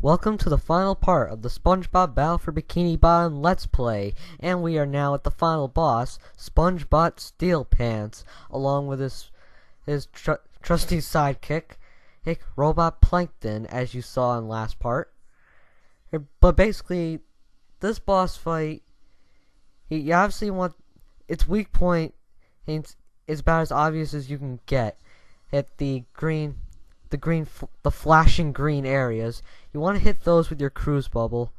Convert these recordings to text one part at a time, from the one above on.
Welcome to the final part of the Spongebob Battle for Bikini Bottom Let's Play, and we are now at the final boss, Spongebob Steel Pants, along with his trusty sidekick, Robot Plankton, as you saw in last part. But basically, this boss fight, you obviously want its weak point is about as obvious as you can get. At the flashing green areas, you want to hit those with your cruise bubble.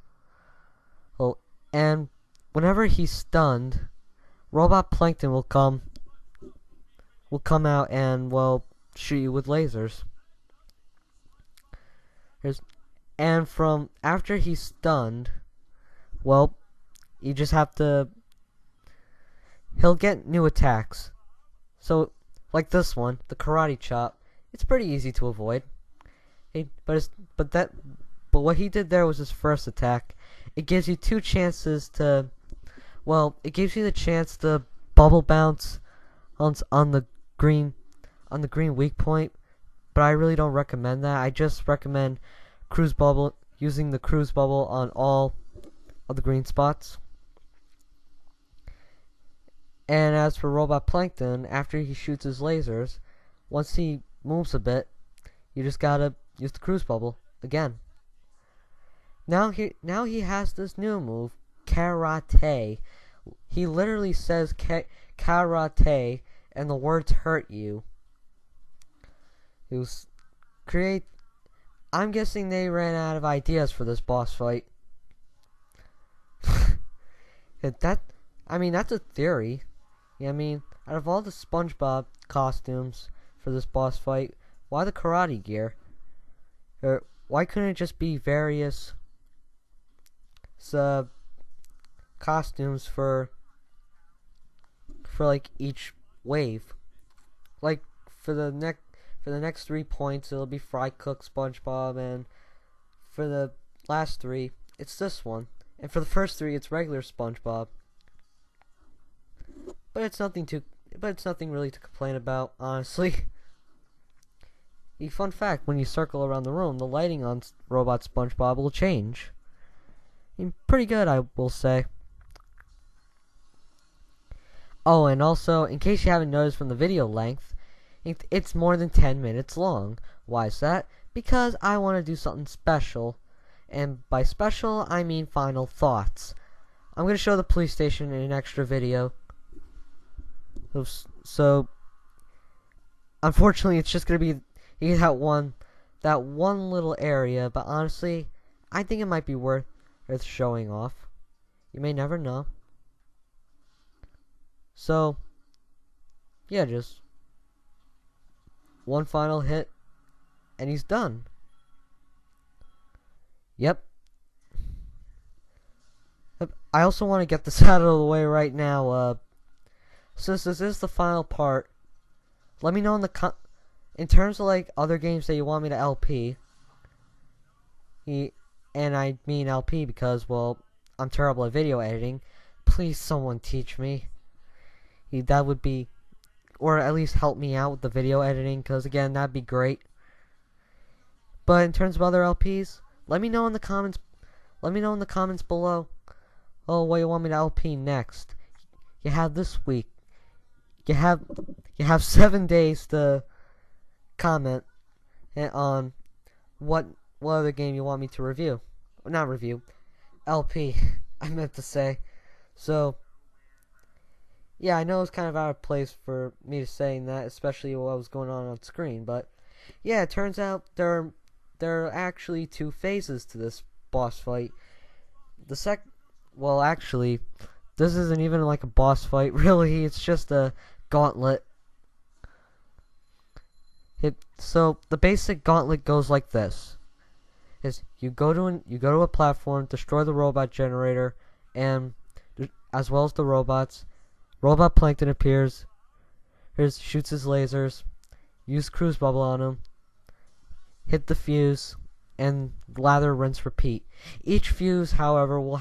Well, and whenever he's stunned, Robot Plankton will come out and shoot you with lasers. And from after he's stunned, you just have to. He'll get new attacks. So, like this one, the karate chop. It's pretty easy to avoid. But what he did there was his first attack. It gives you two chances to. It gives you the chance to bubble bounce on the green weak point. But I really don't recommend that. I just recommend using the cruise bubble on all of the green spots. And as for Robot Plankton, after he shoots his lasers, once he moves a bit, you just gotta use the cruise bubble again. Now he has this new move, karate. He literally says karate, and the words hurt you. I'm guessing they ran out of ideas for this boss fight. That's a theory. Yeah, out of all the SpongeBob costumes for this boss fight, why the karate gear? Or why couldn't it just be various costumes for like each wave? Like for the next 3 points, it'll be Fry Cook SpongeBob, and for the last 3, it's this one, and for the first 3, it's regular SpongeBob. But it's nothing really to complain about, honestly. A fun fact: when you circle around the room, the lighting on Robot SpongeBob will change. Pretty good, I will say. Oh, and also, in case you haven't noticed from the video length, it's more than 10 minutes long. Why is that? Because I want to do something special. And by special, I mean final thoughts. I'm going to show the police station in an extra video. So unfortunately, it's just going to be that one little area. But honestly, I think it might be worth showing off. You may never know. So, yeah, just one final hit, and he's done. Yep. I also want to get this out of the way right now. Since this is the final part, let me know in terms of like other games that you want me to LP. And I mean LP because I'm terrible at video editing. Please, someone teach me. That would be, or at least help me out with the video editing, because again, that'd be great. But in terms of other LPs, let me know in the comments. Let me know in the comments below. Oh, what you want me to LP next? You have this week. You have 7 days to comment on what other game you want me to review. Not review, LP. I meant to say. So, yeah, I know it's kind of out of place for me to saying that, especially what was going on screen. But yeah, it turns out there are actually 2 phases to this boss fight. Actually, this isn't even like a boss fight. Really, it's just a gauntlet. So the basic gauntlet goes like this: you go to a platform, destroy the robot generator, and as well as the robots. Robot Plankton appears, shoots his lasers, use cruise bubble on him, hit the fuse, and lather, rinse, repeat. Each fuse, however, will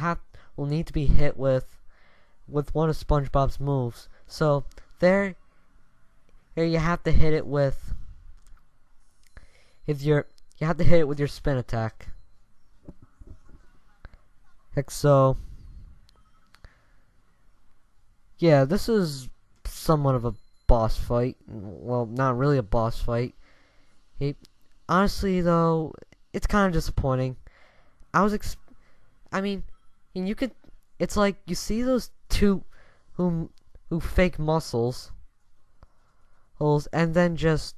need to be hit with one of SpongeBob's moves. So there you have to hit it with your spin attack. Heck, so yeah, this is somewhat of a boss fight. Well, not really a boss fight. He, honestly though, it's kind of disappointing. I was I mean, and you could, it's like you see those two who fake muscles holes, and then just,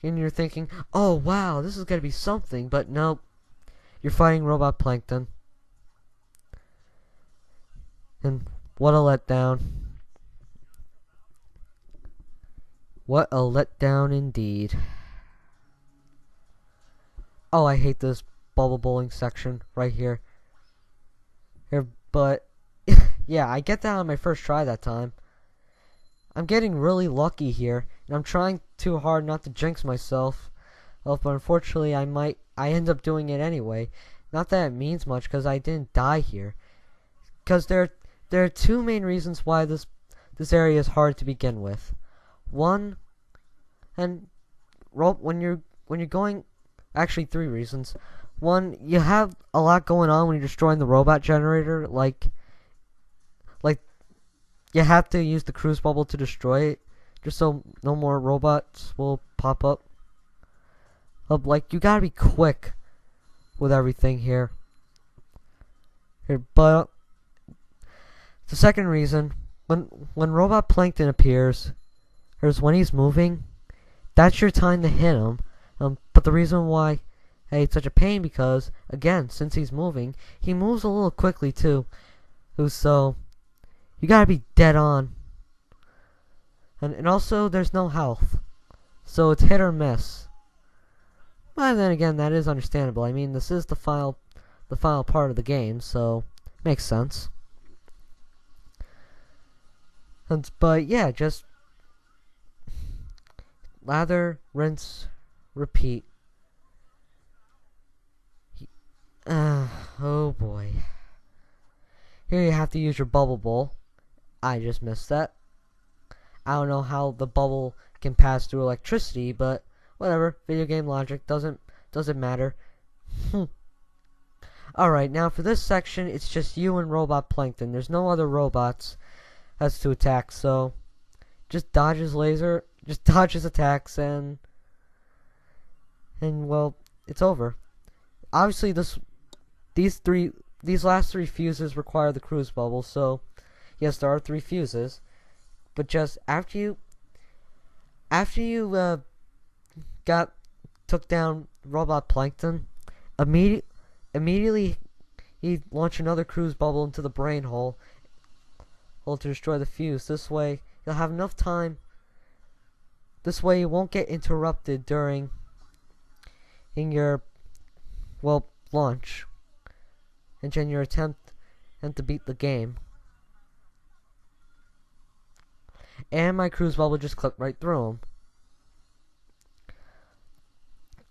and you're thinking, oh wow, this is gonna be something, but nope, you're fighting robot plankton. And what a letdown. What a letdown indeed. Oh, I hate this bubble bowling section right here. But yeah, I get that on my first try that time. I'm getting really lucky here, and I'm trying too hard not to jinx myself. Well, but unfortunately, I end up doing it anyway. Not that it means much, because I didn't die here. Because there are two main reasons why this area is hard to begin with. One, and when you're going, actually three reasons. One, you have a lot going on when you're destroying the robot generator, like you have to use the cruise bubble to destroy it, just so no more robots will pop up. Like, you gotta be quick with everything here. But the second reason, when robot plankton appears, or when he's moving, that's your time to hit him. But the reason why, hey, it's such a pain, because again, since he's moving, he moves a little quickly too. So you gotta be dead on. And also, there's no health, so it's hit or miss. But then again, that is understandable. I mean, this is the final part of the game, so makes sense. But yeah, just lather, rinse, repeat. Oh boy. Here you have to use your bubble bowl. I just missed that. I don't know how the bubble can pass through electricity, but whatever. Video game logic doesn't matter. Alright, now for this section, it's just you and Robot Plankton. There's no other robots as to attack, so just dodge his laser, just dodge his attacks, and well, it's over. Obviously, these last three fuses require the cruise bubble, so yes, there are 3 fuses. But just after you took down Robot Plankton, immediately he launched another cruise bubble into the brain hole to destroy the fuse. This way you'll have enough time. This way you won't get interrupted during your launch and in your attempt to beat the game. And my cruise bubble just clipped right through him.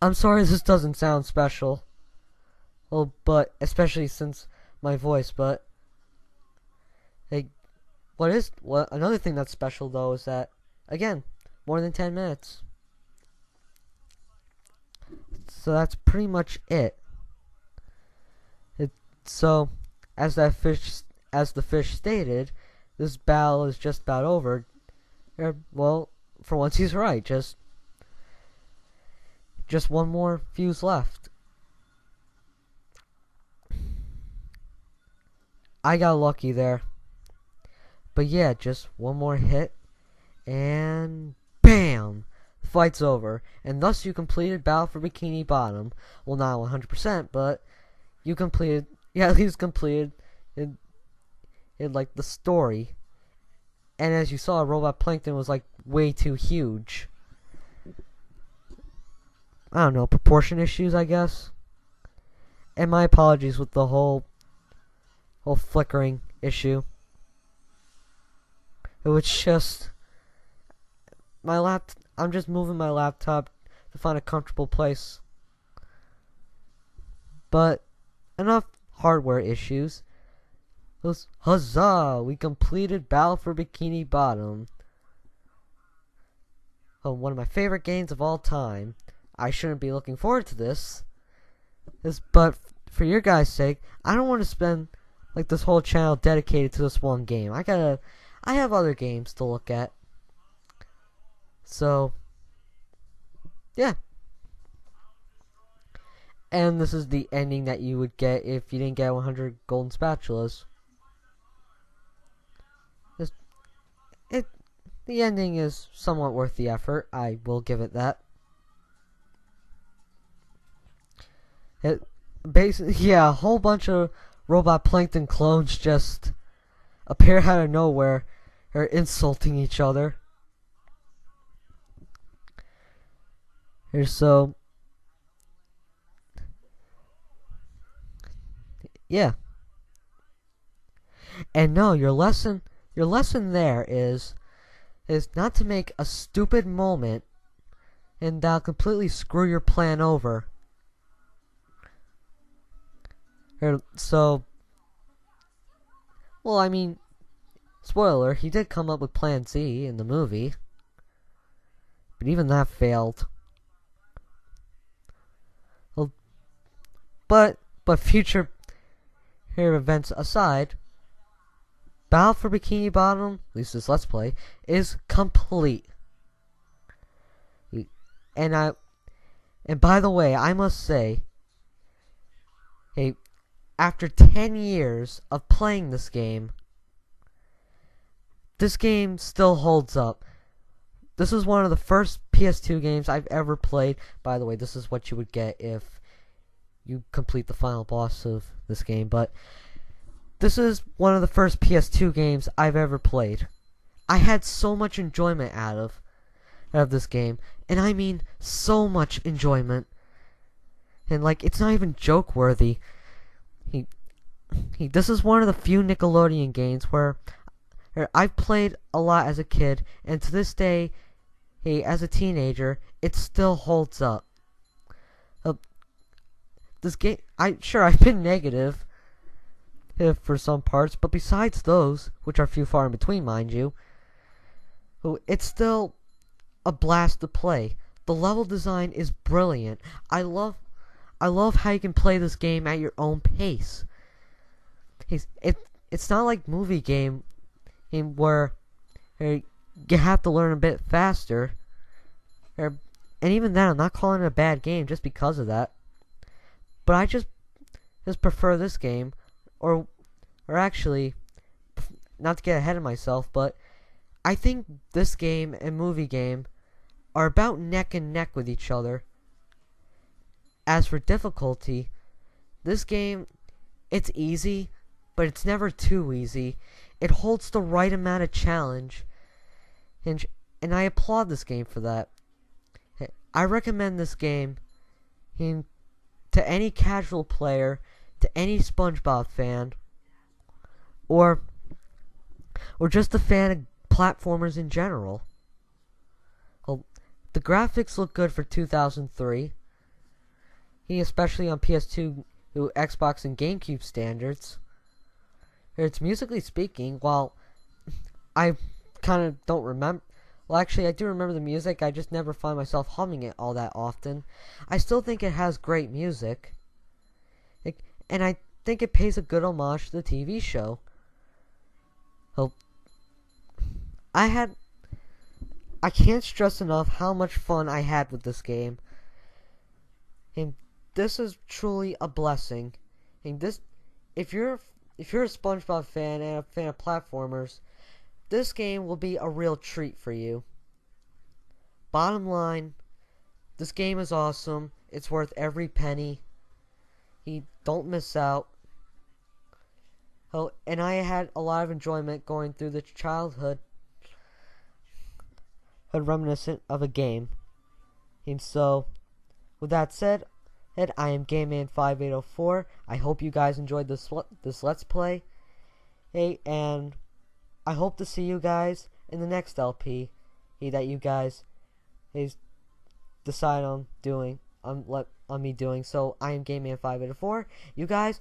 I'm sorry this doesn't sound special. Well, but especially since my voice, but hey, another thing that's special though is that, again, more than 10 minutes. So that's pretty much it. So as the fish stated, this battle is just about over. Well, for once he's right. Just one more fuse left. I got lucky there. But yeah, just one more hit, and BAM! The fight's over, and thus you completed Battle for Bikini Bottom. Well, not 100%, but you at least completed in like the story. And as you saw, Robot Plankton was like way too huge. I don't know, proportion issues, I guess. And my apologies with the whole flickering issue. It was just I'm just moving my laptop to find a comfortable place. But enough hardware issues. Huzzah! We completed Battle for Bikini Bottom. Oh, one of my favorite games of all time. I shouldn't be looking forward to this. But for your guys' sake, I don't want to spend like this whole channel dedicated to this one game. I have other games to look at. So, yeah. And this is the ending that you would get if you didn't get 100 golden spatulas. The ending is somewhat worth the effort. I will give it that. Basically, yeah, a whole bunch of robot plankton clones just appear out of nowhere. They're insulting each other. So, yeah. And no, your lesson there is not to make a stupid moment and that'll completely screw your plan over. So, well, I mean, spoiler, he did come up with Plan Z in the movie, but even that failed. Well, but future events aside, Battle for Bikini Bottom, at least this Let's Play, is complete. And by the way, I must say, hey, after 10 years of playing this game still holds up. This is one of the first PS2 games I've ever played. By the way, this is what you would get if you complete the final boss of this game, but this is one of the first PS2 games I've ever played. I had so much enjoyment out of this game, and I mean so much enjoyment. And like, it's not even joke worthy. This is one of the few Nickelodeon games where I've played a lot as a kid, and to this day, as a teenager, it still holds up. This game, I've been negative for some parts, but besides those, which are few far in between, mind you, it's still a blast to play. The level design is brilliant. I love how you can play this game at your own pace. It's not like movie game where you have to learn a bit faster. And even then, I'm not calling it a bad game just because of that. But I just prefer this game, or actually, not to get ahead of myself, but I think this game and movie game are about neck and neck with each other. As for difficulty, this game, it's easy, but it's never too easy. It holds the right amount of challenge, and I applaud this game for that. I recommend this game to any casual player, to any Spongebob fan, or just a fan of platformers in general. Well, the graphics look good for 2003. Especially on PS2, Xbox, and GameCube standards. It's musically speaking, while I kind of don't remember. Well, actually, I do remember the music. I just never find myself humming it all that often. I still think it has great music. And I think it pays a good homage to the TV show. So, I can't stress enough how much fun I had with this game. And this is truly a blessing. And if you're a SpongeBob fan and a fan of platformers, this game will be a real treat for you. Bottom line, this game is awesome. It's worth every penny. Don't miss out. Oh, and I had a lot of enjoyment going through the childhood reminiscent of a game. And so, with that said, I am GameMan5804. I hope you guys enjoyed this Let's Play. And I hope to see you guys in the next LP that you guys decide on me doing. So I am GameMan5804. You guys